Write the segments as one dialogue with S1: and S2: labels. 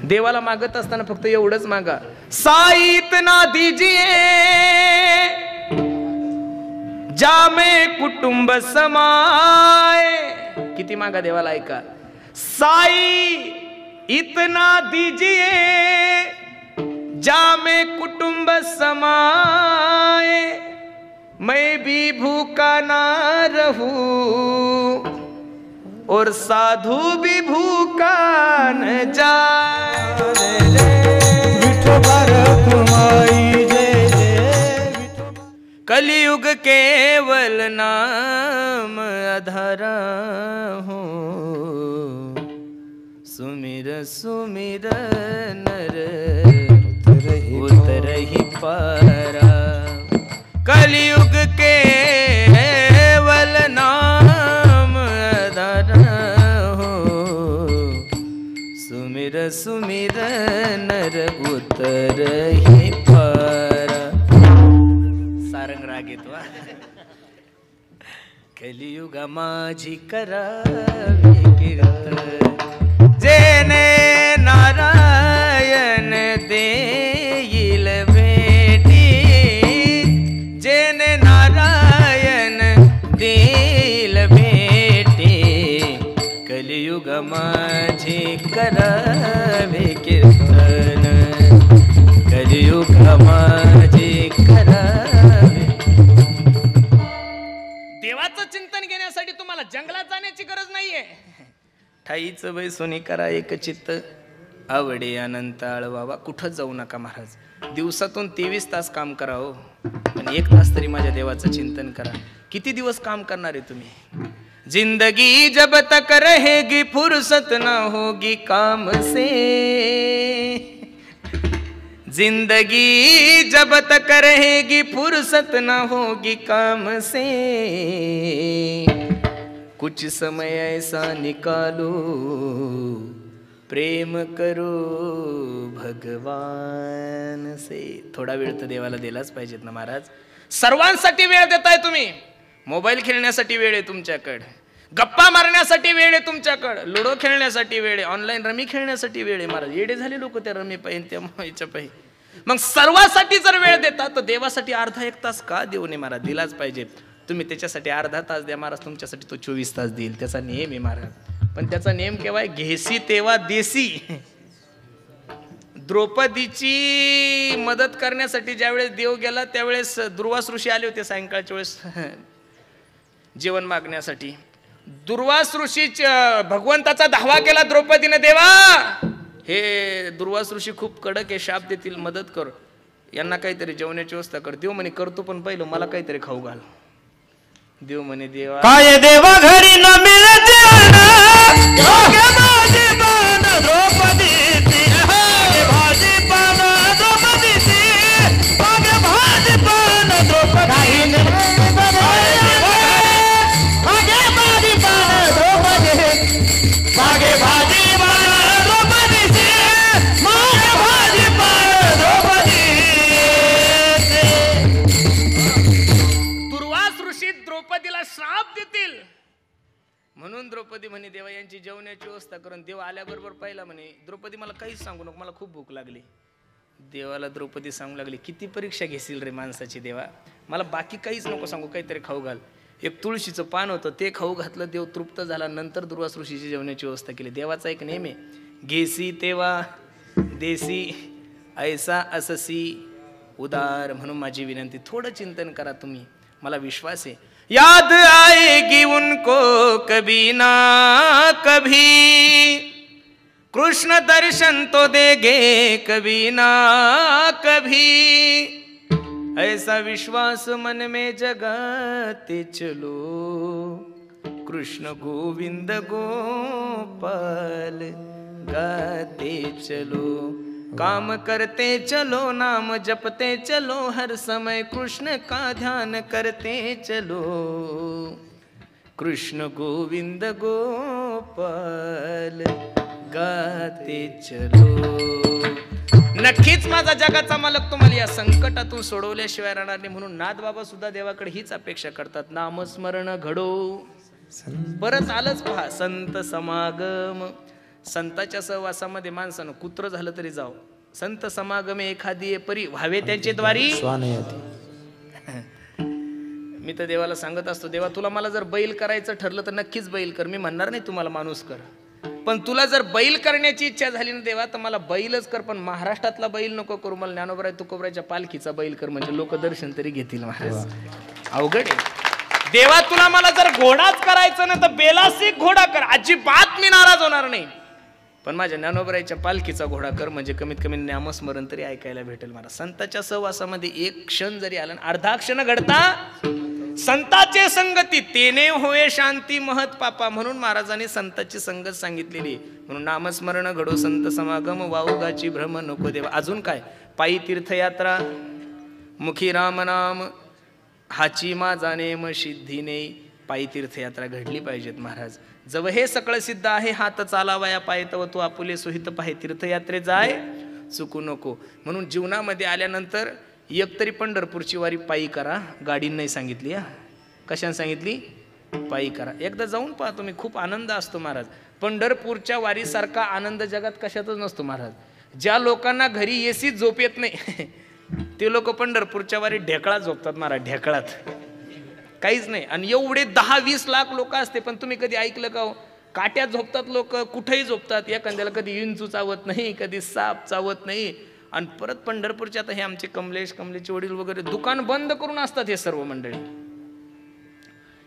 S1: देवाला मागत असताना फक्त एवढंच मागा, साई इतना दीजिए जामे कुटुंब समाए. किती मागा देवाला, ऐका. साई इतना दीजिए जामे कुटुंब समाए, मैं भी भूखा ना रहूं और साधु भी भूखा न जाए. विठोबा रखुमाई जय जय. कलियुग केवल नाम आधारा हो, सुमिर सुमिर नर उतरहि पारा. कलियुग केवल नाम आधारा हो, सुमिर सुमिर नर उतरहि पारा. सारंग राग येतो. कलियुगा माझी करावी कीर्तन, जेने नारायण देईल भेटी, जेने नारायण देईल भेटी. कलियुग माझे करावे कीर्तन, कलियुग माझे करावे. देवाचं चिंतन घेण्यासाठी तुम्हाला जंगलात जाण्याची गरज नाहीये. ठाईच बैसोनी करा एक चित्त, आवडे अनंत आळवावा. कुठं जाऊ नका महाराज. दिवसातून 23 तास काम करा हो, पण 1 तास तरी माझ्या देवाचं चिंतन करा. किती दिवस काम करणार आहे तुम्ही? जिंदगी जब तक रहेगी फुर्सत ना होगी काम से, जिंदगी जब तक रहेगी फुर्सत ना होगी काम से. कुछ समय ऐसा निकालो प्रेम करो भगवान से. थोडा वेळ तर देवाला दिलाच पाहिजेत ना महाराज. सर्वांसाठी वेळ देताय तुम्ही. मोबाईल खेळण्यासाठी वेळ आहे तुमच्याकडे, गप्पा मारण्यासाठी वेळ आहे तुमच्याकडे, लुडो खेळण्यासाठी वेळ आहे, ऑनलाईन रमी खेळण्यासाठी वेळ आहे. महाराज येडे झाले लोक त्या रमी पाहिजे त्या याच्या पाहिजे. मग सर्वांसाठी जर वेळ देता तर देवासाठी अर्धा 1 तास का देऊ नये महाराज? दिलाच पाहिजे. तुम्ही त्याच्यासाठी अर्धा तास द्या महाराज, तुमच्यासाठी तो 24 तास देईल. त्याचा नियम आहे महाराज. पण त्याचा नियम केव्हा? घेसी तेव्हा देसी. द्रौपदीची मदत करण्यासाठी ज्यावेळेस देव गेला त्यावेळेस दुर्वास ऋषी आले होते सायंकाळच्या वेळेस जेवण मागण्यासाठी. दुर्वास ऋषी भगवंताचा धावा केला द्रौपदीने, देवा हे दुर्वास ऋषी खूप कडक आहे, शाप देतील, मदत कर, यांना काहीतरी जेवणाची व्यवस्था कर. देव म्हणे करतो, पण पहिलं मला काहीतरी खाऊ घाल. देव म्हणे देवा
S2: काय देवा घरी न मिळते
S1: म्हणून द्रौपदी म्हणे देवा यांची जेवणाची व्यवस्था करून. देव आल्याबरोबर पाहिला म्हणे द्रौपदी मला काहीच सांगू नको, मला खूप भूक लागली. देवाला द्रौपदी सांगू लागली किती परीक्षा घेशील रे माणसाची देवा, मला बाकी काहीच नको सांगू, काहीतरी खाऊ घाल. एक तुळशीचं पान होतं ते खाऊ घातलं, देव तृप्त झाला. नंतर दुर्वास ऋषीची जेवणाची व्यवस्था केली. देवाचा एक नेम आहे, घेसी तेव्हा देसी ऐसा अससी उदार. म्हणून माझी विनंती, थोडं चिंतन करा तुम्ही, मला विश्वास आहे याद आएगी उनको कभी ना कभी, कृष्ण दर्शन तो देंगे कभी ना कभी. ऐसा विश्वास मन में जगाते चलो, कृष्ण गोविंद गोपाल गाते चलो. काम करते चलो, नाम जपते चलो, हर समय कृष्ण का ध्यान करते चलो. कृष्ण गोविंद गोपाल गाते चलो. नक्कीच माझा जगाचा मालक तुम्हाला या संकटातून सोडवल्याशिवाय राहणार नाही. म्हणून नाथ बाबा सुद्धा देवाकडे हीच अपेक्षा करतात, नामस्मरण घडो. परत आलंच पहा, संत समागम संताच्या सहवासामध्ये माणसानं कुत्र झालं तरी जाव, संत समागमे एखादी परी व्हावे त्यांचे द्वारी. मी तर देवाला सांगत असतो, देवा तुला मला जर बैल करायचं ठरलं तर नक्कीच बैल कर, मी म्हणणार नाही तुम्हाला माणूस कर, पण तुला जर बैल करण्याची इच्छा झाली ना देवा तर मला बैलच कर, पण महाराष्ट्रातला बैल नको करू, मला ज्ञानोबराय तुकोबरायच्या पालखीचा बैल कर, म्हणजे लोक दर्शन तरी घेतील. महाराज अवघड आहे. देवा तुला मला जर घोडाच करायचं ना तर बेलासिक घोडा कर, अजिबात मी नाराज होणार नाही, पण माझ्या ज्ञानोबरायच्या पालखीचा घोडा कर, म्हणजे कमीत कमी नामस्मरण तरी ऐकायला भेटेल मला. संताच्या सहवासामध्ये एक क्षण जरी आला, अर्धा क्षण घडता संताचे संगती तेने होय शांती महत पापा, म्हणून महाराजांनी संताची संगत सांगितलेली. म्हणून नामस्मरण घडो संत समागम, वाऊगाची भ्रम नको देवा. अजून काय, पायी तीर्थयात्रा, मुखी राम नाम, हाची माझा नेम सिद्धीने. पायी तीर्थयात्रा घडली पाहिजेत महाराज. जव हे सगळं सिद्ध आहे, हात चालावया पाय तव तू आपुले सोहित पाहे, तीर्थयात्रे जाय चुकू नको. म्हणून जीवनामध्ये आल्यानंतर एक तरी पंढरपूरची वारी पायी करा. गाडीनं नाही सांगितली, कशाने सांगितली? पायी करा. एकदा जाऊन पहा तुम्ही, खूप आनंद असतो महाराज. पंढरपूरच्या वारीसारखा आनंद जगात कशातच नसतो महाराज. ज्या लोकांना घरी एसीत झोप येत नाही ते लोक पंढरपूरच्या वारी ढेकळात झोपतात महाराज, ढेकळात, काहीच नाही. आणि एवढे 10-20 लाख लोक असते, पण तुम्ही कधी ऐकलं का हो? काट्यात झोपतात लोक, कुठेही झोपतात. एखाद्याला कधी इंचू चावत नाही, कधी साप चावत नाही. आणि परत पंढरपूरच्या आता हे आमचे कमलेचे वडील वगैरे दुकान बंद करून असतात हे सर्व मंडळी.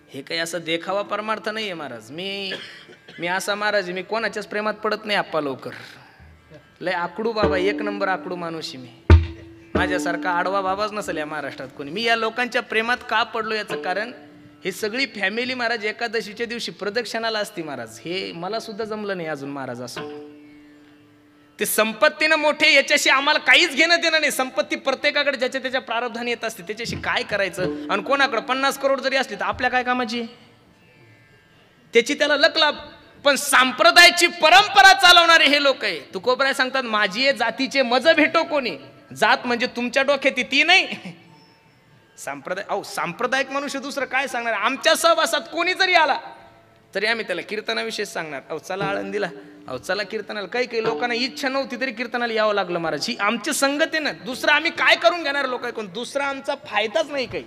S1: हे काही असं देखावा परमार्थ नाही आहे महाराज. मी असा महाराज, मी कोणाच्याच प्रेमात पडत नाही आप्पा लवकर. लय आकडू बाबा, 1 नंबर आकडू माणूशी मी. माझ्यासारखा आडवा बाबाच नसेल या महाराष्ट्रात कोणी. मी या लोकांच्या प्रेमात का पडलो याचं कारण, हे सगळी फॅमिली महाराज एकादशीच्या दिवशी प्रदक्षिणाला असते महाराज. हे मला सुद्धा जमलं नाही अजून महाराज असं. ते संपत्तीनं मोठे, याच्याशी आम्हाला काहीच घेणं देणं नाही. संपत्ती प्रत्येकाकडे ज्याच्या त्याच्या प्रारब्धाने येत असते, त्याच्याशी काय करायचं. आणि कोणाकडे 50 करोड जरी असली तर आपल्या काय कामाची, त्याची त्याला लकलाभ. पण संप्रदायाची परंपरा चालवणारे हे लोक आहे. तुकोबराय सांगतात, माझी जातीचे मज भेटो कोणी. जात म्हणजे तुमच्या डोक्यात ती नाही. सांप्रदायिक मनुष्य दुसरं काय सांगणार. आमच्या सहवासात कोणी जरी आला तरी आम्ही त्याला कीर्तनाविषयी सांगणार. चला आळंदीला, चला कीर्तनाला. काही लोकांना इच्छा नव्हती तरी कीर्तनाला यावं लागलं महाराज. ही आमची संगत आहे ना. दुसरं आम्ही काय करून घेणार लोक ऐकून, दुसरा आमचा फायदाच नाही काही.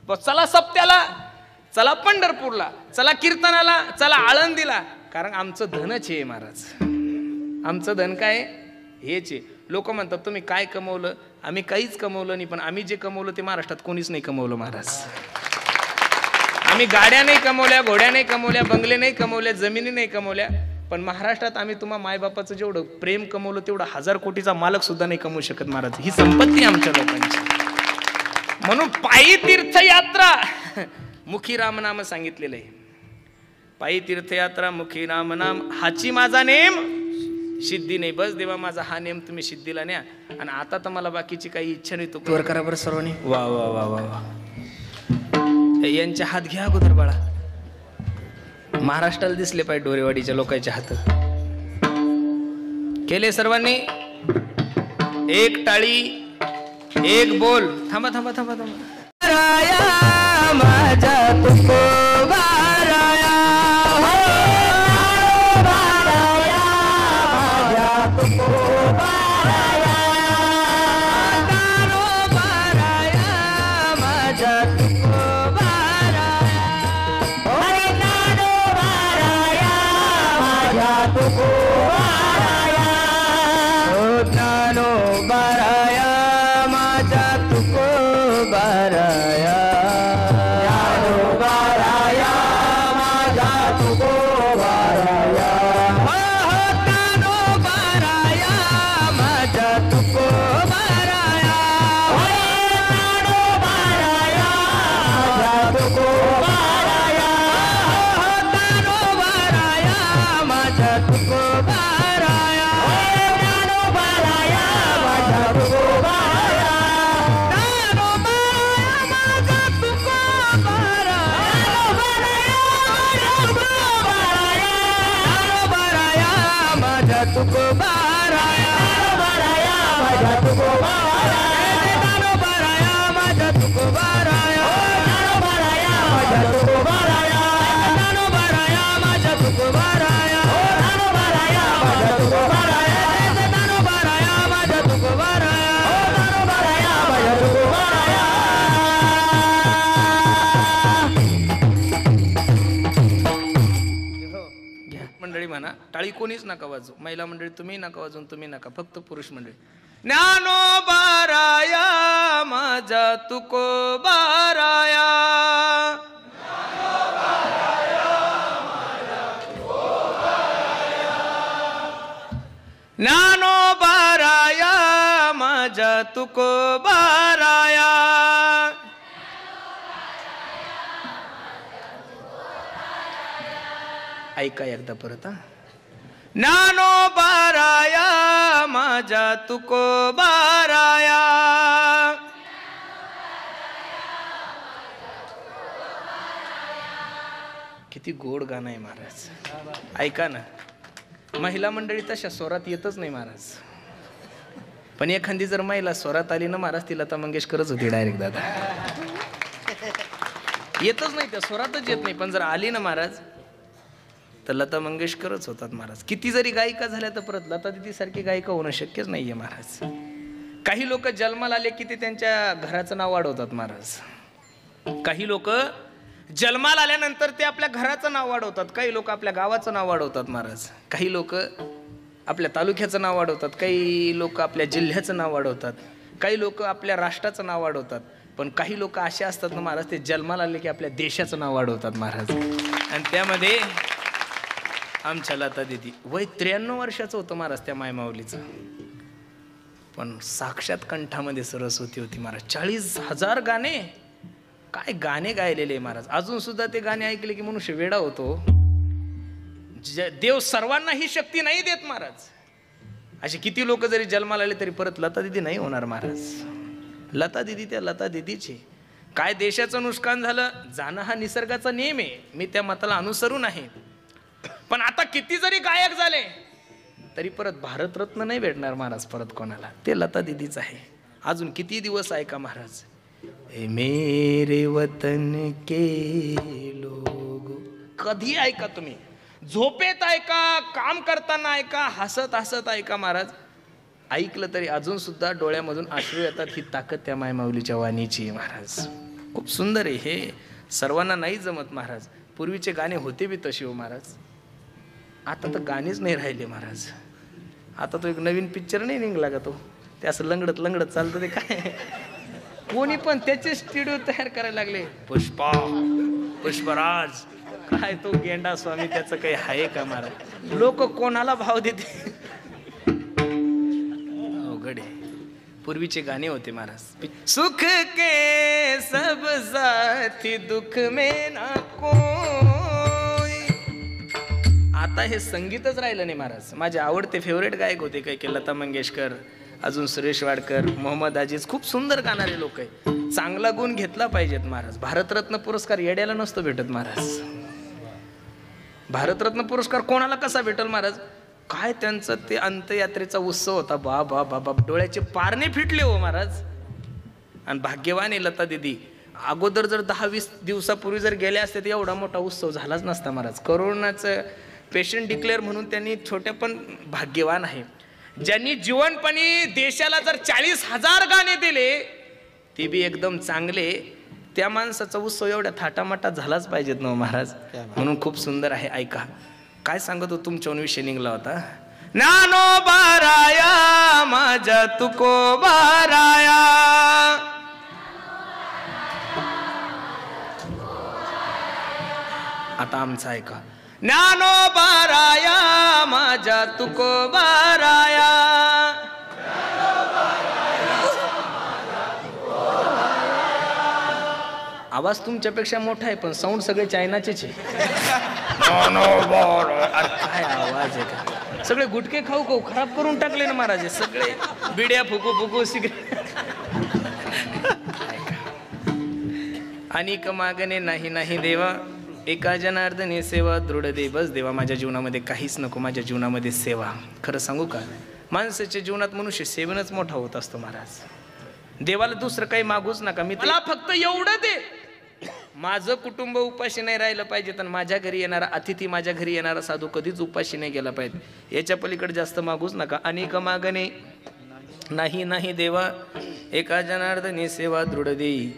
S1: चला सप्त्याला, चला पंढरपूरला, चला कीर्तनाला, चला आळंदीला, कारण आमचं धनच आहे महाराज. आमचं धन काय हेच आहे. लोक म्हणतात तुम्ही काय कमवलं, आम्ही काहीच कमवलं नाही, पण आम्ही जे कमवलं ते महाराष्ट्रात कोणीच नाही कमवलं महाराज. आम्ही गाड्या नाही कमवल्या, घोड्या नाही कमवल्या, बंगले नाही कमवल्या, जमिनी नाही कमवल्या, पण महाराष्ट्रात आम्ही तुम्हा मायबापाचं जेवढं प्रेम कमवलं तेवढं 1000 कोटीचा मालक सुद्धा नाही कमवू शकत महाराज. ही संपत्ती आमच्या लोकांची. म्हणून पायी तीर्थयात्रा, मुखी रामनाम सांगितलेलं आहे. पायी तीर्थयात्रा, मुखी रामनाम, हाची माझा नेम सिद्धी नाही. बस देवा माझा हा नेम तुम्ही सिद्धीला न्या. आणि आता तर मला बाकीची काही इच्छा नाही. तो वर करा बरं सर्वांनी. वा वा वा वा वा. यांच्या हात घ्या अगोदर बाळा. महाराष्ट्राला दिसले पाहिजे डोरेवाडीच्या लोकांचे हात. केले सर्वांनी. एक टाळी, एक बोल. थांबा थांबा थांबा थांबा. राया माझा तुकोबा राया,
S2: बाराया
S1: टाळी कोणीच नका वाजू, महिला मंडळी तुम्ही नका वाजून, तुम्ही नका, फक्त पुरुष मंडळी. ज्ञानोबा राया माझा तुकोबा राया, ज्ञानोबा राया माझा तुकोबा राया. ऐका एकदा परत. ज्ञानोबा राया माझा तुकोबा राया. किती गोड गाणं आहे महाराज. ऐका ना, महिला मंडळी तशा स्वरात येतच नाही महाराज, पण एखादी जर महिला स्वरात आली ना महाराज, ती लता मंगेशकरच होती डायरेक्ट दादा. येतच नाही, त्या स्वरातच येत नाही, पण जर आली ना महाराज तर लता मंगेशकरच होतात महाराज. किती जरी गायिका झाल्या तर परत लता दिदी सारखी गायिका होणं शक्यच नाहीये महाराज. काही लोक जन्माला आले की ते त्यांच्या घराचं नाव वाढवतात महाराज. काही लोक जन्माला आल्यानंतर ते आपल्या घराचं नाव वाढवतात, काही लोक आपल्या गावाचं नाव वाढवतात महाराज. काही लोक आपल्या तालुक्याचं नाव वाढवतात, काही लोक आपल्या जिल्ह्याचं नाव वाढवतात, काही लोक आपल्या राष्ट्राचं नाव वाढवतात. पण काही लोक असे असतात ना महाराज, ते जन्माला आले की आपल्या देशाचं नाव वाढवतात महाराज. आणि त्यामध्ये आमच्या लता दिदी वय 93 वर्षाचं होतं महाराज त्या मायमाऊलीचं, पण साक्षात कंठामध्ये सरस्वती होती महाराज. 40,000 गाणे, काय गाणे गायलेले महाराज. अजून सुद्धा ते गाणे ऐकले की मनुष्य वेडा होतो. देव सर्वांना ही शक्ती नाही देत महाराज. असे किती लोक जरी जन्माला आले तरी परत लता दिदी नाही होणार महाराज. लता दिदी त्या लता दिदीची. काय देशाचं नुकसान झालं जाणं हा निसर्गाचा नियम आहे, मी त्या मताला अनुसरून आहे. पण आता किती जरी गायक झाले तरी परत भारतरत्न नाही भेटणार महाराज परत कोणाला, ते लता दिदीच आहे. अजून किती दिवस ऐका महाराज. ए मेरे वतन के लोग, कधी ऐका तुम्ही, झोपेत ऐका, काम करताना ऐका, हसत हसत ऐका महाराज. ऐकलं तरी अजून सुद्धा डोळ्यामधून अश्रू येतात. ही ताकद त्या मायमाऊलीच्या वाणीची आहे महाराज. खूप सुंदर आहे हे. सर्वांना नाही जमत महाराज. पूर्वीचे गाणे होते बी तसे हो महाराज. आता तर गाणीच नाही राहिले महाराज. आता तो एक नवीन पिक्चर नाही निघला का, तो ते असं लंगडत लंगडत चालतं, ते काय कोणी पण त्याचे स्टुडिओ तयार करायला लागले. पुष्पा, पुष्पराज, काय तो गेंडा स्वामी, त्याचं काही आहे का महाराज. लोक कोणाला भाव देते. अवघड आहे. पूर्वीचे गाणे होते महाराज. सुख के सब साथी दुख में ना कोई. आता हे संगीतच राहिलं नाही महाराज. माझे आवडते फेवरेट गायक होते काही लता मंगेशकर, अजून सुरेश वाडकर, मोहम्मद अजीज, खूप सुंदर गाणारे लोक आहे. चांगला गुण घेतला पाहिजेत महाराज. भारतरत्न पुरस्कार येड्याला नसतो भेटत महाराज. भारतरत्न पुरस्कार कोणाला कसा भेटल महाराज. काय त्यांचं ते अंत्ययात्रेचा उत्सव होता, बा बा बाबा, डोळ्याचे पारणे फिटले हो महाराज. आणि भाग्यवान आहे लता दिदी. अगोदर जर 10-20 दिवसापूर्वी जर गेले असते तर एवढा मोठा उत्सव झालाच नसता महाराज. करोनाचं पेशंट डिक्लेअर म्हणून त्यांनी छोट्या, पण भाग्यवान आहे. ज्यांनी जीवनपणी देशाला जर 40,000 गाणे दिले ते बी एकदम चांगले, त्या माणसाचा उत्सव एवढ्या थाटामाटात झालाच पाहिजेत ना महाराज. म्हणून खूप सुंदर आहे. ऐका काय सांगत हो, तुमच्यावर विषय निघला होता. ज्ञानोबा राया माझा तुकोबा राया. आता आमचा ऐका. ज्ञानोबा राया माझा तुकोबा राया. आवाज तुमच्यापेक्षा मोठा आहे पण साऊंड सगळे चायनाचेच आहे. काय आवाज आहे का. सगळे गुटके खाऊ खाऊ खराब करून टाकले ना महाराज. सगळे बिड्या फुकू फुकू सिगरेट. अनेक मागणे नाही नाही देवा, एका जनार्दने सेवा दृढ दे. बस देवा, माझ्या जीवनामध्ये काहीच नको, माझ्या जीवनामध्ये सेवा. खरं सांगू का, माणसाच्या जीवनात मनुष्य सेवनच मोठा होत असतो महाराज. देवाला दुसरं काही मागूच नका. मला फक्त एवढं दे. माझं कुटुंब उपाशी नाही राहिलं पाहिजे, तर माझ्या घरी येणारा अतिथी, माझ्या घरी येणारा साधू कधीच उपाशी नाही गेला पाहिजे. याच्या पलीकडे जास्त मागूच नका. अनेक मागणे नाही नाही देवा, एका जनार्दने सेवा दृढ देई.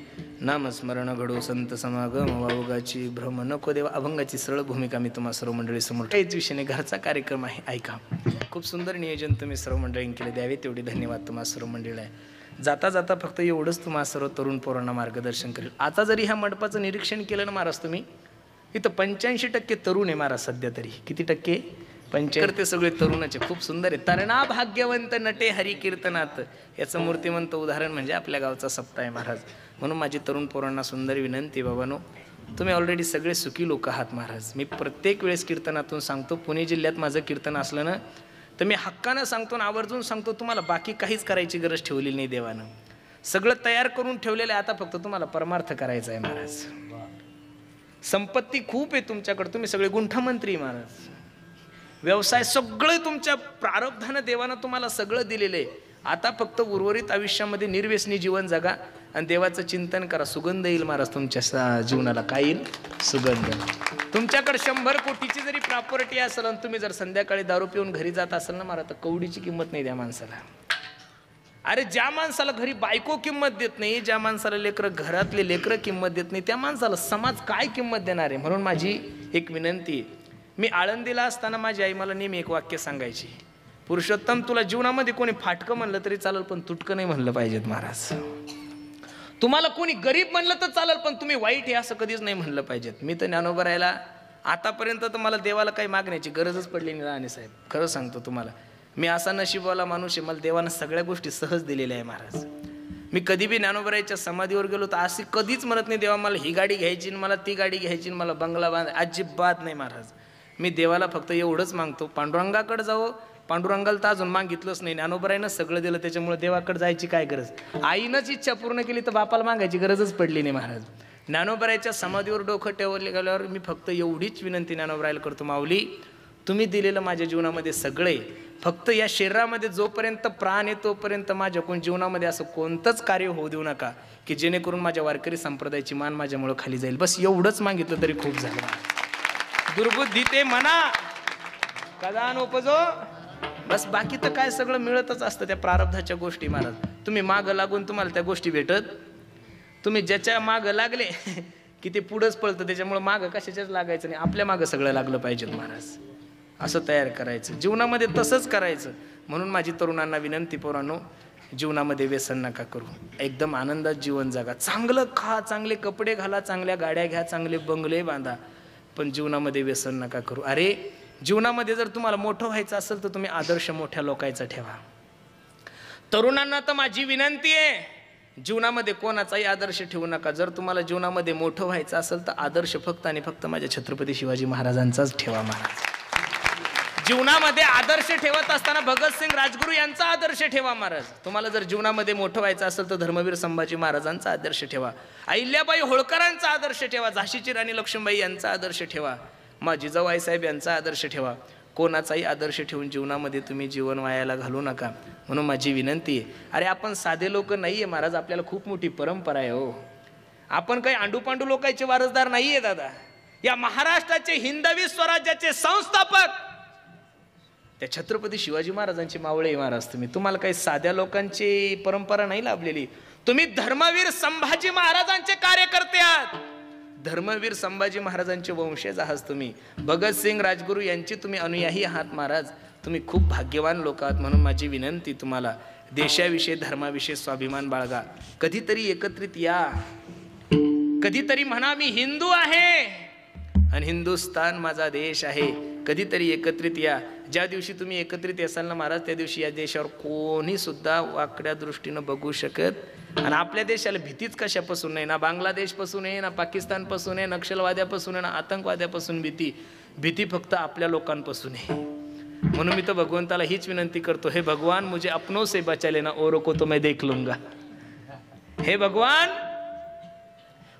S1: नामस्मरण घडो संत समागम वावगाची भ्रम नको देवा. अभंगाची सरळ भूमिका मी तुम्हा सर्व मंडळी समोर काहीच विषयाने घरचा कार्यक्रम आहे, ऐका. खूप सुंदर नियोजन तुम्ही सर्व मंडळींनी केले, द्यावे तेवढे धन्यवाद तुम्हा सर्व मंडळीला आहे. जाता जाता फक्त एवढंच तुम्हा सर्व तरुण पोरांना मार्गदर्शन करेल. आता जरी ह्या मंडपाचं निरीक्षण केलं ना महाराज तुम्ही, इथं 85% तरुण आहे महाराज सध्या तरी. किती टक्के? 85. सगळे तरुणाचे खूप सुंदर आहे. तरणा भाग्यवंत नटे हरी कीर्तनात, याचं मूर्तिमंत उदाहरण म्हणजे आपल्या गावचा सप्ताह आहे महाराज. म्हणून माझी तरुण पोरांना सुंदर विनंती, बाबानो तुम्ही ऑलरेडी सगळे सुखी लोक आहात महाराज. मी प्रत्येक वेळेस कीर्तनातून सांगतो, पुणे जिल्ह्यात माझं कीर्तन असलं ना तर मी हक्कानं सांगतो ना, आवर्जून सांगतो, तुम्हाला बाकी काहीच करायची गरज ठेवलेली नाही देवानं. सगळं तयार करून ठेवलेलं आहे, आता फक्त तुम्हाला परमार्थ करायचा आहे महाराज. संपत्ती खूप आहे तुमच्याकडे, तुम्ही सगळे गुंठमंत्री महाराज. व्यवसाय सगळं तुमच्या प्रारब्धानं देवानं तुम्हाला सगळं दिलेलं आहे. आता फक्त उर्वरित आयुष्यामध्ये निर्व्यसनी जीवन जगा आणि देवाचं चिंतन करा. सुगंध येईल महाराज तुमच्या जीवनाला. काय येईल? सुगंध. तुमच्याकडे 100 कोटीची जरी प्रॉपर्टी असेल आणि तुम्ही जर संध्याकाळी दारू पिऊन घरी जात असाल ना महाराज, तर कवडीची किंमत नाही त्या माणसाला. अरे ज्या माणसाला घरी बायको किंमत देत नाही, ज्या माणसाला लेकरं, घरातले लेकरं किंमत देत नाही, त्या माणसाला समाज काय किंमत देणार आहे? म्हणून माझी एक विनंती आहे. मी आळंदीला असताना माझी आई मला नेहमी एक वाक्य सांगायची, पुरुषोत्तम तुला जीवनामध्ये कोणी फाटकं म्हणलं तरी चालेल, पण तुटकं नाही म्हणलं पाहिजेत महाराज. तुम्हाला कोणी गरीब म्हणलं तर चालेल, पण तुम्ही वाईट आहे असं कधीच नाही म्हणलं पाहिजेत. मी तर ज्ञानोबा राहायला आतापर्यंत तर मला देवाला काही मागण्याची गरजच पडली नाही राणे साहेब, खरं सांगतो तुम्हाला. मी असा नशिबवाला माणूस आहे, मला देवानं सगळ्या गोष्टी सहज दिलेल्या आहे महाराज. मी कधी बी ज्ञानोबरायच्या समाधीवर गेलो तर अशी कधीच म्हणत नाही देवा मला ही गाडी घ्यायची, मला ती गाडी घ्यायची, मला बंगला बांध, अजिबात नाही महाराज. मी देवाला फक्त एवढंच मागतो, पांडुरंगाकडे जावं. पांडुरंगाला तर अजून मागितलंच नाही, ज्ञानोबरायनं सगळं दिलं, त्याच्यामुळे देवाकडे जायची काय गरज. आईनंच इच्छा पूर्ण केली तर बापाला मागायची गरजच पडली नाही महाराज. ज्ञानोबरायच्या समाधीवर डोकं ठेवले गेल्यावर मी फक्त एवढीच विनंती ज्ञानोबरायला करतो, माऊली तुम्ही दिलेलं माझ्या जीवनामध्ये सगळे, फक्त या शरीरामध्ये जोपर्यंत प्राण आहे तोपर्यंत माझ्याकडून जीवनामध्ये असं कोणतंच कार्य होऊ देऊ नका की जेणेकरून माझ्या वारकरी संप्रदायाची मान माझ्यामुळे खाली जाईल. बस एवढंच मागितलं तरी खूप झालं. दुर्बुद्धी ते म्हणा कदा नोपजो, बस बाकी तर काय सगळं मिळतच असतं त्या प्रारब्धाच्या गोष्टी महाराज. तुम्ही मागं लागून तुम्हाला त्या गोष्टी भेटत, तुम्ही ज्याच्या मागं लागले की ते पुढंच पळतं, त्याच्यामुळे मागं कशाच्याच लागायचं नाही, आपल्या मागं सगळं लागलं पाहिजे महाराज. असं तयार करायचं जीवनामध्ये, तसंच करायचं. म्हणून माझी तरुणांना विनंती, पोरांनो जीवनामध्ये व्यसन नका करू, एकदम आनंदात जीवन जगा. चांगलं खा, चांगले कपडे घाला, चांगल्या गाड्या घ्या, चांगले बंगले बांधा, पण जीवनामध्ये व्यसन नका करू. अरे जीवनामध्ये जर तुम्हाला मोठं व्हायचं असेल तर तुम्ही आदर्श मोठ्या लोकांचा ठेवा. तरुणांना तर माझी विनंती आहे, जीवनामध्ये कोणाचाही आदर्श ठेवू नका. जर तुम्हाला जीवनामध्ये मोठं व्हायचं असेल तर आदर्श फक्त आणि फक्त माझ्या छत्रपती शिवाजी महाराजांचाच ठेवा महाराज. जीवनामध्ये आदर्श ठेवत असताना भगतसिंग राजगुरू यांचा आदर्श ठेवा महाराज. तुम्हाला जर जीवनामध्ये मोठं व्हायचं असेल तर धर्मवीर संभाजी महाराजांचा आदर्श ठेवा, अहिल्याबाई होळकरांचा आदर्श ठेवा, झाशीची राणी लक्ष्मीबाई यांचा आदर्श ठेवा, माझी जिजाऊ आईसाहेब यांचा आदर्श ठेवा. कोणाचाही आदर्श ठेवून जीवनामध्ये तुम्ही जीवन वायाला घालू नका. म्हणून माझी विनंती आहे. अरे आपण साधे लोक नाही आहे महाराज, आपल्याला खूप मोठी परंपरा आहे हो. आपण काही आंडूपांडू लोकांचे वारसदार नाही आहे दादा. या महाराष्ट्राचे हिंदवी स्वराज्याचे संस्थापक त्या छत्रपती शिवाजी महाराजांचे मावळे महाराज तुम्ही. तुम्हाला काही साध्या लोकांची परंपरा नाही लाभलेली. तुम्ही धर्मवीर संभाजी महाराजांचे कार्यकर्ते आहात, धर्मवीर संभाजी महाराजांचे वंशज आहात तुम्ही. भगतसिंग राजगुरू यांची तुम्ही अनुयायी आहात महाराज. तुम्ही खूप भाग्यवान लोक आहात. म्हणून माझी विनंती तुम्हाला, देशाविषयी धर्माविषयी स्वाभिमान बाळगा. कधीतरी एकत्रित या, कधीतरी म्हणा मी हिंदू आहे आणि हिंदुस्तान माझा देश आहे. कधीतरी एकत्रित या. ज्या दिवशी तुम्ही एकत्रित असाल ना महाराज, त्या दिवशी या देशावर कोणी सुद्धा वाकड्या दृष्टीनं बघू शकत. आणि आपल्या देशाला भीतीच कशापासून नाही, ना बांगलादेशपासून आहे, ना पाकिस्तानपासून आहे, नक्षलवाद्यापासून आहे, ना आतंकवाद्यापासून भीती फक्त आपल्या लोकांपासून आहे. म्हणून मी तर भगवंताला हीच विनंती करतो, हे भगवान मुझे अपनों से बचा लेना औरों को तो मैं देख लूंगा. हे भगवान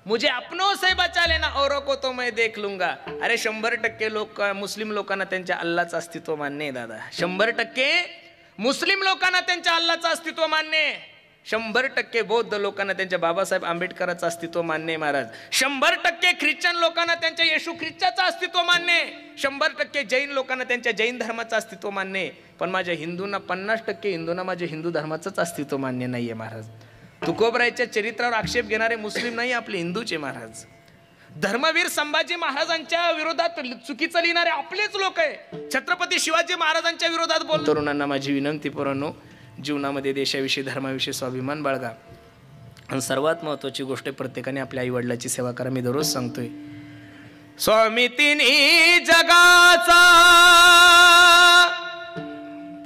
S1: मुझे अपनों से बचा लेना औरों को तो मैं देख लूंगा. अरे 100% लोक, मुस्लिम लोकांना त्यांच्या अल्लाचं अस्तित्व मान्य आहे दादा. 100% मुस्लिम लोकांना त्यांच्या अल्लाचं अस्तित्व मान्य आहे. 100% बौद्ध लोकांना त्यांच्या बाबासाहेब आंबेडकरांचं अस्तित्व मान्य आहे महाराज. 100% ख्रिश्चन लोकांना त्यांच्या येशू ख्रिस्ताचं अस्तित्व मान्य आहे. 100% जैन लोकांना त्यांच्या जैन धर्माचं अस्तित्व मान्य आहे. पण माझ्या हिंदूंना 50% हिंदूंना माझ्या हिंदू धर्माचंच अस्तित्व मान्य नाहीये महाराज. तुकोबरायच्या चरित्रावर आक्षेप घेणारे मुस्लिम नाही, आपले हिंदूचे महाराज. धर्मवीर संभाजी महाराजांच्या विरोधात चुकीचं लिहिणारे आपलेच लोक आहे. छत्रपती शिवाजी महाराजांच्या विरोधात बोल. तरुणांना माझी विनंती, पोरांनो, जीवनामध्ये देशाविषयी धर्माविषयी स्वाभिमान बाळगा. आणि सर्वात महत्वाची गोष्ट, प्रत्येकाने आपल्या आई वडिलाची सेवा करा. मी दररोज सांगतोय, स्वामी तिन्ही जगाचा.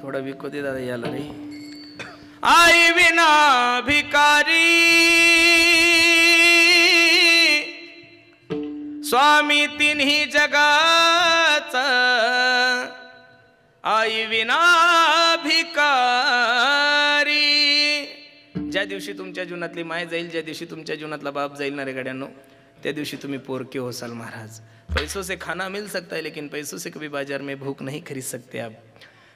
S1: थोडा विको दे दादा याला रे. आई विना भिकारी, स्वामी तिन्ही जगाचा, आई विना भिकारी. ज्या दिवशी तुमच्या जीवनातली माय जाईल, ज्या दिवशी तुमच्या जीवनातला बाप जाईल ना रे गड्यांनो, त्या दिवशी तुम्ही पोरके होसाल महाराज. पैसों से खाना मिल सकता है, लेकिन पैसों से कभी बाजार में भूख नहीं खरीद सकते आप.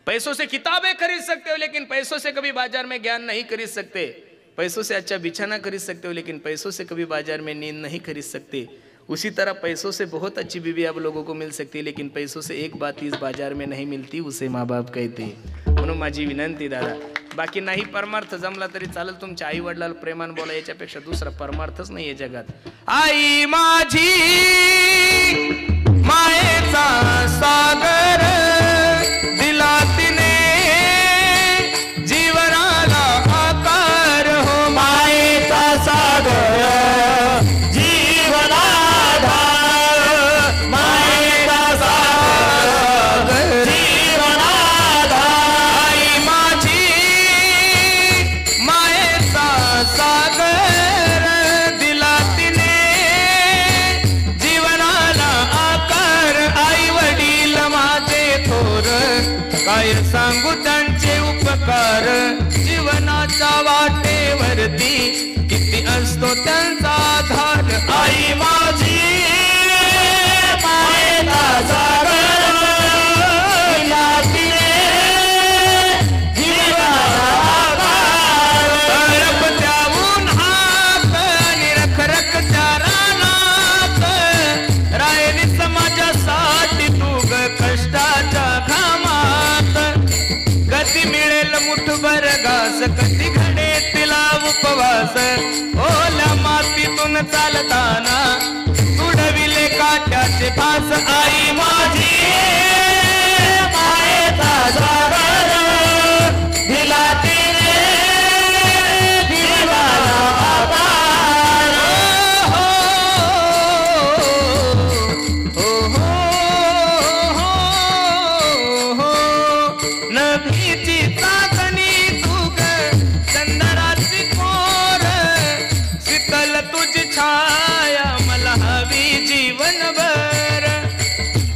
S1: पैसों से किताबें खरीद सकते हो, लेकिन पैसों से कभी बाजार में ज्ञान नहीं खरीद सकते. पैसों से अच्छा बिछाना खरीद सकते हो, लेकिन पैसों से कभी बाजार में नींद नहीं खरीद सकते. उसी तरह पैसों से बहुत अच्छी बीवी आप लोगों को मिल सकती है, लेकिन पैसों से एक बात इस बाजार में नहीं मिलती, उसे माँ बाप कहते. म्हणून माझी विनंती दादा, बाकी नाही परमार्थ जमला तरी चालेल, तुमच्या आई वडिलाला प्रेमान बोला, याच्यापेक्षा दुसरा परमार्थच नाही आहे जगात. आई माझी मायेचा सागर, दिला तिने जीवनाला आकार. हो मायेचा सागर, काय सांगू त्यांचे उपकार. जीवनाच्या वाटेवरती किती असतो त्यांचा आधार. आई माझी मायेचा सागर, तळपत्या उन्हात निरखरखच्या रानात, राहिली समाजासाठी तू ग कष्टाच्या घामात. कधी मिळेल मुठभर घास, कधी घडे तिला उपवास. ओल्या मातीतून चालताना तुडविले काट्याचे फास. आई माझी मायेचा सागर, दिला तिने जीवनाला आकार. नभीची चाचणी तूग चंदनाची कोर, शीतल तुझी छाया मला हवी जीवनभर.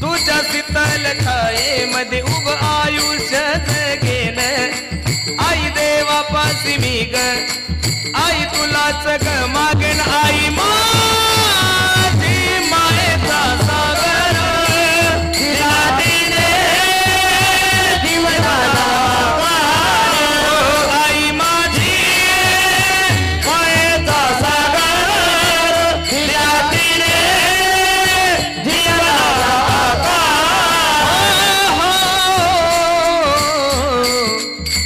S1: तुझ्या शीतल छायेमध्ये उभ आयुष्य जगेन. आई देवापासी मी ग, आई तुलाच ग मागेन. आई माझी मायेचा सागर, दिला तिने जीवनाला. आई माझी मायेचा सागर, दिला तिने जीवनाला आकार.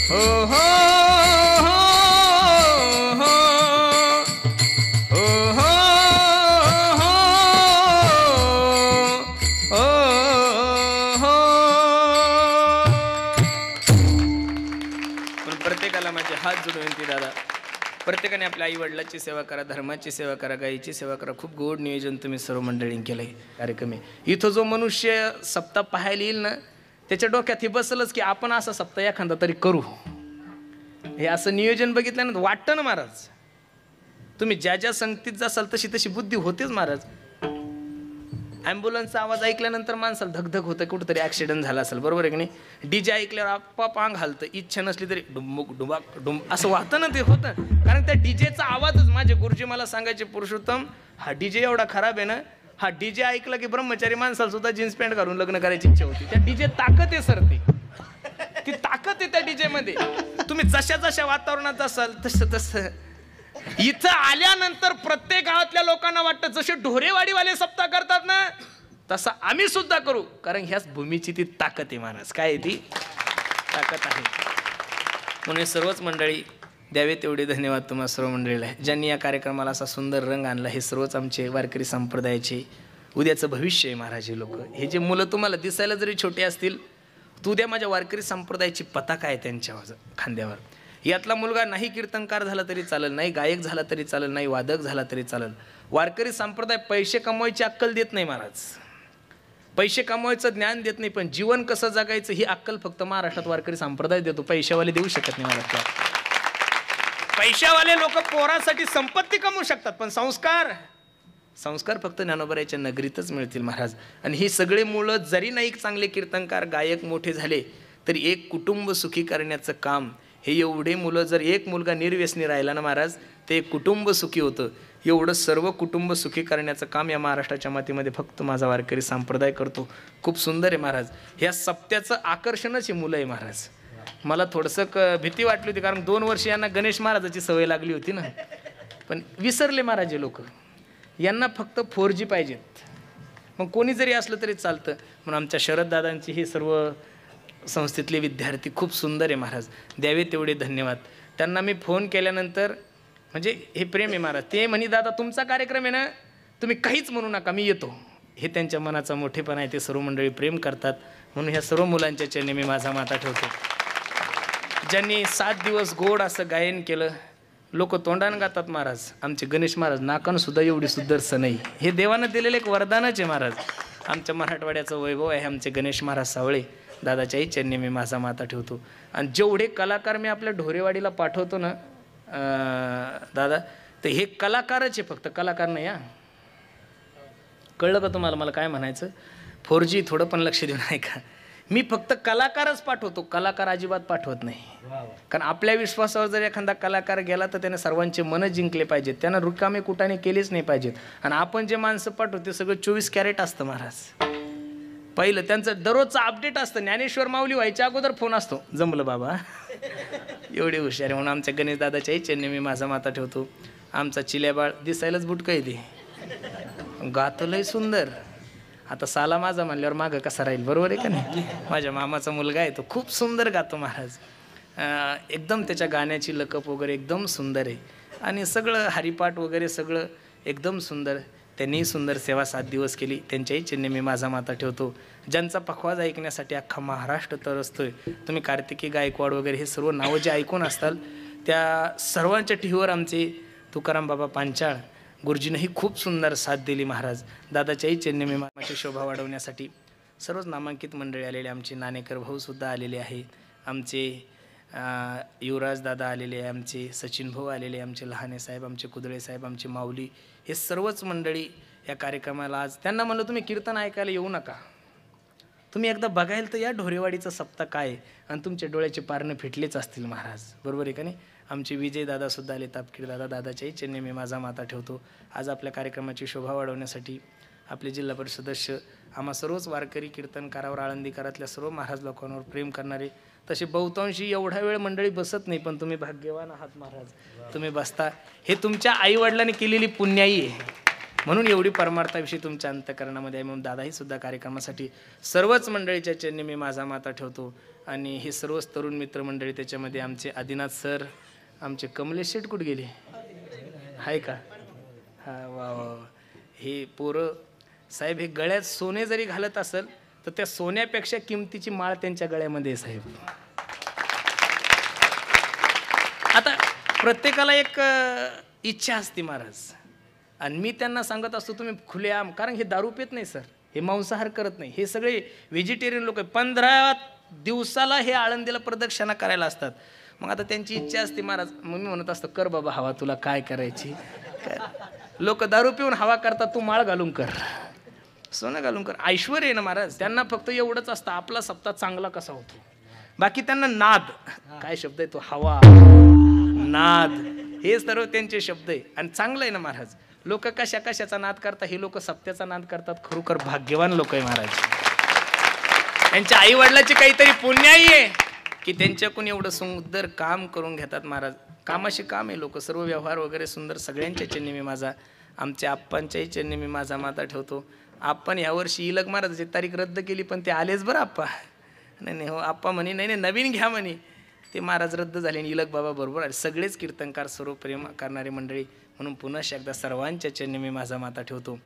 S1: हो हो प्रत्येकाला माझे हात जोडून विनंती दादा, प्रत्येकाने आपल्या आई वडिलाची सेवा करा, धर्माची सेवा करा, गायीची सेवा करा. खूप गोड नियोजन तुम्ही सर्व मंडळींनी केलंय. कार्यक्रम आहे इथं जो मनुष्य सप्ताह पाहायला येईल ना, त्याच्या डोक्यात हे बसलंच की आपण असा सप्ताह एखादा तरी करू. हे असं नियोजन बघितल्यानंतर वाटतं ना महाराज, तुम्ही ज्या ज्या संगतीत जासाल तशी तशी बुद्धी होतेच महाराज. ॲम्ब्युलन्सचा आवाज ऐकल्यानंतर माणसाला धगधग होतं, कुठंतरी ॲक्सिडेंट झाला असेल, बरोबर आहे की नाही. डीजे ऐकल्यावर आपाप अंग हालतं, इच्छा नसली तरी डुंबुक डुबाक डुंब असं वाहतं ना, ते होतं. कारण त्या डीजेचा आवाजच, माझे गुरुजी मला सांगायचे, पुरुषोत्तम हा डीजे एवढा खराब आहे ना, हा डीजे ऐकला की ब्रह्मचारी माणसाला सुद्धा जीन्स पॅन्ट घालून लग्न करायची इच्छा होती. त्या डीजे ताकद आहे सर, ती ताकद आहे त्या डीजे मध्ये. तुम्ही जशा जशा वातावरणात असाल तसं तसं इथं आल्यानंतर प्रत्येक गावातल्या लोकांना वाटतं जसे ढोरेवाडीवाले सप्ताह करतात ना, तसं आम्ही सुद्धा करू. कारण ह्याच भूमीची ती ताकद आहे महाराज. काय आहे ती ताकद आहे. म्हणून सर्वच मंडळी द्यावे तेवढे धन्यवाद तुम्हा सर्व मंडळीला, ज्यांनी या कार्यक्रमाला असा सुंदर रंग आणला. हे सर्वच आमचे वारकरी संप्रदायाचे उद्याचं भविष्य आहे महाराज. हे लोक, हे जे मुलं तुम्हाला दिसायला जरी छोटे असतील, तू उद्या माझ्या वारकरी संप्रदायाची पताका आहे त्यांच्या खांद्यावर. यातला मुलगा नाही कीर्तनकार झाला तरी चालेल, नाही गायक झाला तरी चालेल, नाही वादक झाला तरी चालेल. वारकरी संप्रदाय पैसे कमवायची अक्कल देत नाही महाराज, पैसे कमवायचं ज्ञान देत नाही, पण जीवन कसं जगायचं ही अक्कल फक्त महाराष्ट्रात वारकरी संप्रदाय देतो. पैशावाले देऊ शकत नाही महाराष्ट्रात. पैशावाले लोक पोरासाठी संपत्ती कमवू शकतात, पण संस्कार फक्त ज्ञानोबराच्या नगरीतच मिळतील महाराज. आणि ही सगळे मुलं जरी नाही चांगले कीर्तनकार गायक मोठे झाले तरी एक कुटुंब सुखी करण्याचं काम, हे एवढे मुलं, जर एक मुलगा निर्व्यसनी राहिला ना महाराज, ते कुटुंब सुखी होतं. एवढं सर्व कुटुंब सुखी करण्याचं काम या महाराष्ट्राच्या मातीमध्ये फक्त माझा वारकरी संप्रदाय करतो. खूप सुंदर आहे महाराज. ह्या सप्त्याचं आकर्षणच ही मुलं आहे महाराज. मला थोडंसं भीती वाटली होती, कारण 2 वर्ष यांना गणेश महाराजाची सवय लागली होती ना, पण विसरले महाराज हे लोक. यांना फक्त 4G पाहिजेत, मग कोणी जरी असलं तरी चालतं. म्हणून आमच्या शरददादांची हे सर्व संस्थेतले विद्यार्थी खूप सुंदर आहे महाराज. द्यावे तेवढे धन्यवाद. त्यांना मी फोन केल्यानंतर, म्हणजे हे प्रेम आहे महाराज. ते म्हणे दादा तुमचा कार्यक्रम आहे ना, तुम्ही काहीच म्हणू नका, मी येतो. हे त्यांच्या मनाचा मोठेपणा आहे. ते सर्व मंडळी प्रेम करतात, म्हणून ह्या सर्व मुलांच्या चरणी मी माझा माथा ठेवतो. ज्यांनी 7 दिवस गोड असं गायन केलं. लोक तोंडानं गातात महाराज, आमचे गणेश महाराज नाकानं सुद्धा एवढी सुदर्शन नाही. हे देवानं दिलेलं एक वरदानच आहे महाराज. आमच्या मराठवाड्याचं वैभव आहे आमचे गणेश महाराज सावळे. दादाच्याही चरणी मी माझा माथा ठेवतो. आणि जेवढे कलाकार मी आपल्या ढोरेवाडीला पाठवतो ना दादा, तर हे कलाकारच आहे, फक्त कलाकार नाही. कळलं का तुम्हाला मला काय म्हणायचं? 4G थोडं पण लक्ष देऊन ऐका. मी फक्त कलाकारच पाठवतो, कलाकार अजिबात पाठवत नाही. कारण आपल्या विश्वासावर जर एखादा कलाकार गेला तर त्याने सर्वांचे मन जिंकले पाहिजेत, त्यानं रुकामे कुटाने केलेच नाही पाहिजेत. आणि आपण जे माणसं पाठवतो ते सगळं 24 कॅरेट असतं महाराज. पहिलं त्यांचं दररोजचं अपडेट असतं. ज्ञानेश्वर माऊली व्हायच्या अगोदर फोन असतो, जमलं बाबा. एवढे हुशार आहे. म्हणून आमच्या गणेश दादाच्याही चरणी मी माझा माथा ठेवतो. आमचा चिल्याबाळ दिसायलाच बुटकं येते, गातो लय सुंदर. आता साला माझा म्हणल्यावर मागं कसा राहील, बरोबर आहे का नाही? माझ्या मामाचा मुलगा आहे, तो खूप सुंदर गातो महाराज. एकदम त्याच्या गाण्याची लकप वगैरे एकदम सुंदर आहे. आणि सगळं हरिपाठ वगैरे सगळं एकदम सुंदर. त्यांनी सुंदर सेवा 7 दिवस केली. त्यांच्याही चिन्हे मी माझा माथा ठेवतो. ज्यांचा पखवाज ऐकण्यासाठी अख्खा महाराष्ट्र तरसतोय. तुम्ही कार्तिकी गायकवाड वगैरे हे सर्व नावं जे ऐकून असताल, त्या सर्वांच्या टीव्हीवर आमचे तुकाराम बाबा पांचाळ गुरुजींही खूप सुंदर साथ दिली महाराज. दादाच्याही चरणी मी माझी शोभा वाढवण्यासाठी सर्वच नामांकित मंडळी आलेले. आमचे नाणेकर भाऊसुद्धा आलेले आहेत, आमचे युवराज दादा आलेले आहे, आमचे सचिन भाऊ आलेले, आमचे लहाने साहेब, आमचे कुदळे साहेब, आमचे माऊली, हे सर्वच मंडळी या कार्यक्रमाला आज. त्यांना म्हणलं तुम्ही कीर्तन ऐकायला येऊ नका, तुम्ही एकदा बघायला तर या ढोरेवाडीचा सप्ताह काय आहे, आणि तुमच्या डोळ्याचे पारणं फिटलेच असतील महाराज. बरोबर आहे का नाही? आमचे विजय दादासुद्धा आले, तापकीर दादा. दादाच्याही चरणी मी माझा माथा ठेवतो. आज आपल्या कार्यक्रमाची शोभा वाढवण्यासाठी आपले जिल्हा परिषद सदस्य, आम्हा सर्वच वारकरी कीर्तनकारावर, आळंदीकरातल्या सर्व महाराज लोकांवर प्रेम करणारे. तसे बहुतांशी एवढा वेळ मंडळी बसत नाही, पण तुम्ही भाग्यवान आहात महाराज, तुम्ही बसता. हे तुमच्या आईवडिलांनी केलेली पुण्याई आहे, म्हणून एवढी परमार्थाविषयी तुमच्या अंतःकरणामध्ये आहे. म्हणून दादाही सुद्धा कार्यक्रमासाठी सर्वच मंडळीच्या चरणी मी माझा माथा ठेवतो. आणि हे सर्वच तरुण मित्रमंडळी, त्याच्यामध्ये आमचे आदिनाथ सर, आमचे कमलेश शेठ कुठे गेले आहे का? हा वा वा. हे पोरं साहेब, हे गळ्यात सोने जरी घालत असेल तर त्या सोन्यापेक्षा किमतीची माळ त्यांच्या गळ्यामध्ये आहे साहेब. आता प्रत्येकाला एक इच्छा असते महाराज, आणि मी त्यांना सांगत असतो तुम्ही खुलेआम, कारण हे दारू पित नाही सर, हे मांसाहार करत नाही, हे सगळे व्हेजिटेरियन लोक आहे. 15 दिवसाला हे आळंदीला प्रदक्षिणा करायला असतात. मग आता त्यांची इच्छा असते महाराज, मग मी म्हणत असतो कर बाबा हवा, तुला काय करायची. लोक दारू पिऊन हवा करतात, तू माळ घालून कर, सोनं घालून कर. ऐश्वर आहे ना महाराज, त्यांना फक्त एवढंच असतं, आपला सप्ताह चांगला कसा होतो. बाकी त्यांना नाद, काय शब्द आहे तो, हवा, नाद, हे सर्व त्यांचे शब्द आहे. आणि चांगलं आहे ना महाराज. लोक कशाचा नाद करतात, हे लोक सप्त्याचा नाद करतात. खरोखर भाग्यवान लोक आहे महाराज. त्यांच्या आई वडिलाची काहीतरी पुण्याई आहे की त्यांच्याकडून एवढं सुंदर काम करून घेतात महाराज. कामाशी काम आहे लोक, सर्व व्यवहार वगैरे सुंदर. सगळ्यांच्या चरणी मी माझा, आमच्या आप्पांच्याही चरणी मी माझा माथा ठेवतो. आपण यावर्षी इलग महाराजाची तारीख रद्द केली, पण ते आलेच बरं आप्पा. नाही हो आप्पा म्हणे, नाही नवीन घ्या म्हणे. ते महाराज रद्द झाले आणि इलक बाबा बरोबर आले. सगळेच कीर्तनकार सर्व प्रेम करणारी मंडळी म्हणून पुन्हा एकदा सर्वांच्या चरणी मी माझा माथा ठेवतो.